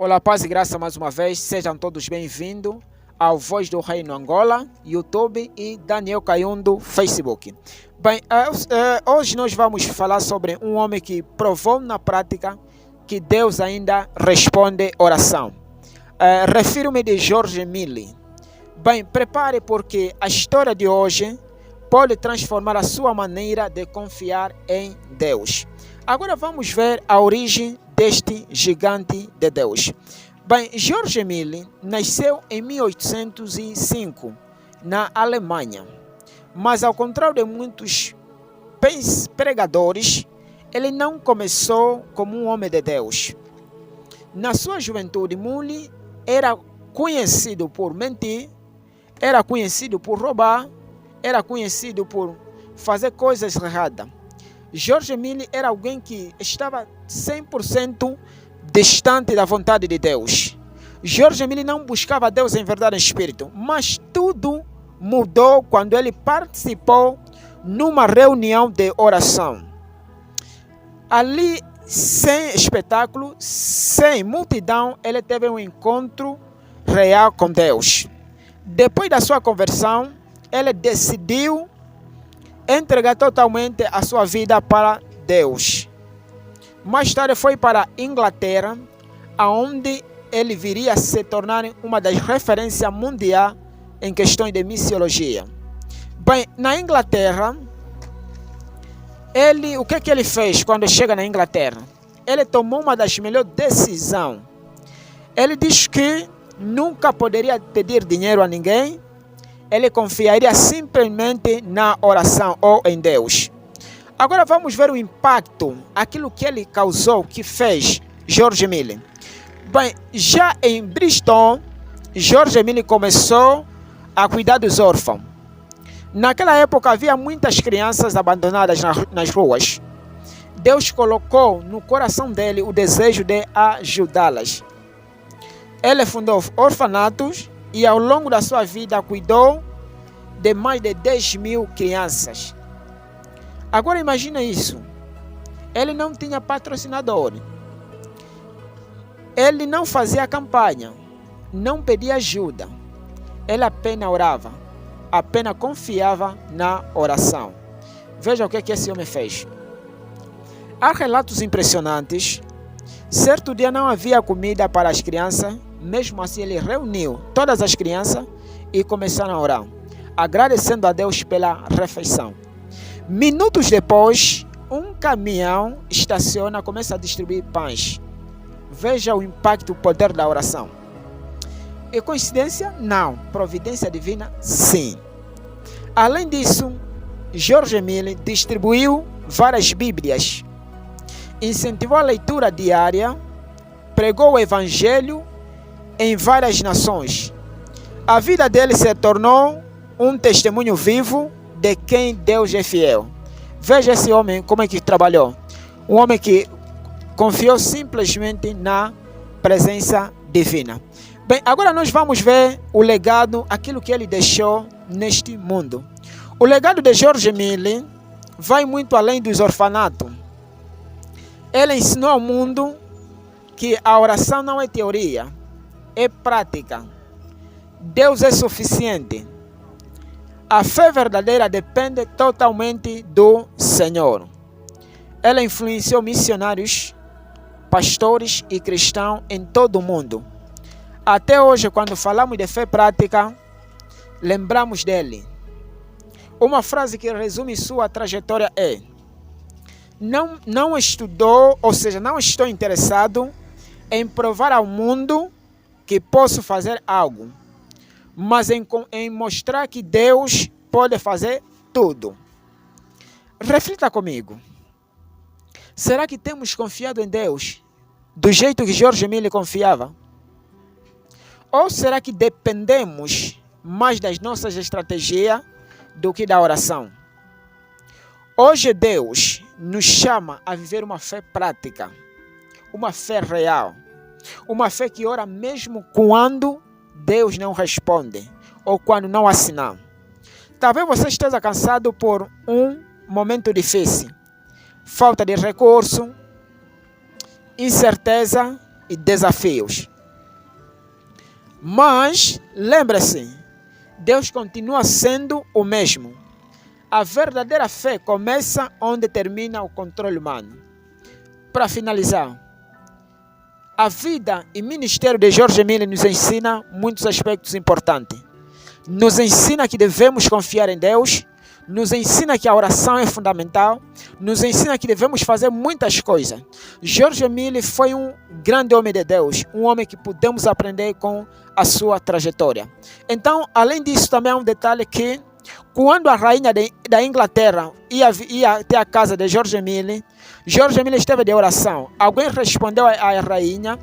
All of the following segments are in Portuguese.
Olá, paz e graça mais uma vez, sejam todos bem-vindos ao Voz do Reino Angola, YouTube e Daniel Cayundo, Facebook. Bem, hoje nós vamos falar sobre um homem que provou na prática que Deus ainda responde oração. Refiro-me de George Mille. Bem, prepare porque a história de hoje pode transformar a sua maneira de confiar em Deus. Agora vamos ver a origem deste gigante de Deus. Bem, George Mille nasceu em 1805 na Alemanha, mas ao contrário de muitos pregadores, ele não começou como um homem de Deus. Na sua juventude, Mille era conhecido por mentir, era conhecido por roubar, era conhecido por fazer coisas erradas. George Mille era alguém que estava 100% distante da vontade de Deus. George Mille não buscava Deus em verdade e espírito, mas tudo mudou quando ele participou numa reunião de oração. Ali, sem espetáculo, sem multidão, ele teve um encontro real com Deus. Depois da sua conversão, ele decidiu entregar totalmente a sua vida para Deus. Mais tarde foi para a Inglaterra, onde ele viria a se tornar uma das referências mundiais em questões de missiologia. Bem, na Inglaterra, o que ele fez quando chega na Inglaterra? Ele tomou uma das melhores decisões. Ele diz que nunca poderia pedir dinheiro a ninguém. Ele confiaria simplesmente na oração ou em Deus. Agora vamos ver o impacto, aquilo que ele causou, que fez George Mille. Bem, já em Bristol, George Mille começou a cuidar dos órfãos. Naquela época havia muitas crianças abandonadas nas ruas. Deus colocou no coração dele o desejo de ajudá-las. Ele fundou orfanatos e ao longo da sua vida cuidou de mais de 10.000 crianças. Agora imagina isso. Ele não tinha patrocinador. Ele não fazia campanha. Não pedia ajuda. Ele apenas orava. Apenas confiava na oração. Veja o que esse homem fez. Há relatos impressionantes. Certo dia não havia comida para as crianças. Mesmo assim, ele reuniu todas as crianças e começaram a orar, agradecendo a Deus pela refeição. Minutos depois, um caminhão estaciona e começa a distribuir pães. Veja o impacto, o poder da oração. É coincidência? Não. Providência divina? Sim. Além disso, George Mille distribuiu várias Bíblias, incentivou a leitura diária, pregou o Evangelho em várias nações. A vida dele se tornou um testemunho vivo de quem Deus é fiel. Veja esse homem como é que trabalhou. Um homem que confiou simplesmente na presença divina. Bem, agora nós vamos ver o legado, aquilo que ele deixou neste mundo. O legado de George Mille vai muito além dos orfanatos. Ele ensinou ao mundo que a oração não é teoria, é prática. Deus é suficiente. A fé verdadeira depende totalmente do Senhor. Ela influenciou missionários, pastores e cristãos em todo o mundo. Até hoje, quando falamos de fé prática, lembramos dele. Uma frase que resume sua trajetória é: não estudou, ou seja, não estou interessado em provar ao mundo que posso fazer algo, mas em mostrar que Deus pode fazer tudo. Reflita comigo. Será que temos confiado em Deus do jeito que George Mille confiava? Ou será que dependemos mais das nossas estratégias do que da oração? Hoje Deus nos chama a viver uma fé prática, uma fé real. Uma fé que ora mesmo quando Deus não responde ou quando não assinar. Talvez você esteja cansado por um momento difícil. Falta de recurso, incerteza, e desafios. Mas, lembre-se, Deus continua sendo o mesmo. A verdadeira fé começa onde termina o controle humano. Para finalizar, a vida e ministério de Jorge Mille nos ensina muitos aspectos importantes. Nos ensina que devemos confiar em Deus, nos ensina que a oração é fundamental, nos ensina que devemos fazer muitas coisas. Jorge Mille foi um grande homem de Deus, um homem que podemos aprender com a sua trajetória. Então, além disso, também há um detalhe que, quando a rainha da Inglaterra ia até a casa de Jorge Mille esteve de oração. Alguém respondeu à rainha,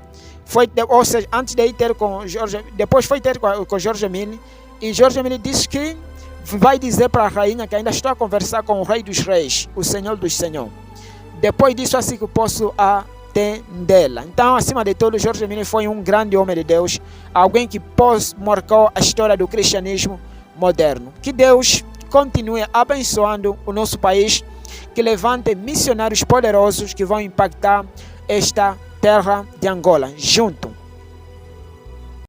ou seja, antes de ir ter com Jorge, depois foi ter com Jorge Mille, e Jorge Mille disse que vai dizer para a rainha que ainda está a conversar com o Rei dos Reis, o Senhor dos Senhores. Depois disso, assim que eu posso atendê-la. Então, acima de tudo, Jorge Mille foi um grande homem de Deus, alguém que marcou a história do cristianismo moderno. Que Deus continue abençoando o nosso país, que levante missionários poderosos que vão impactar esta terra de Angola, junto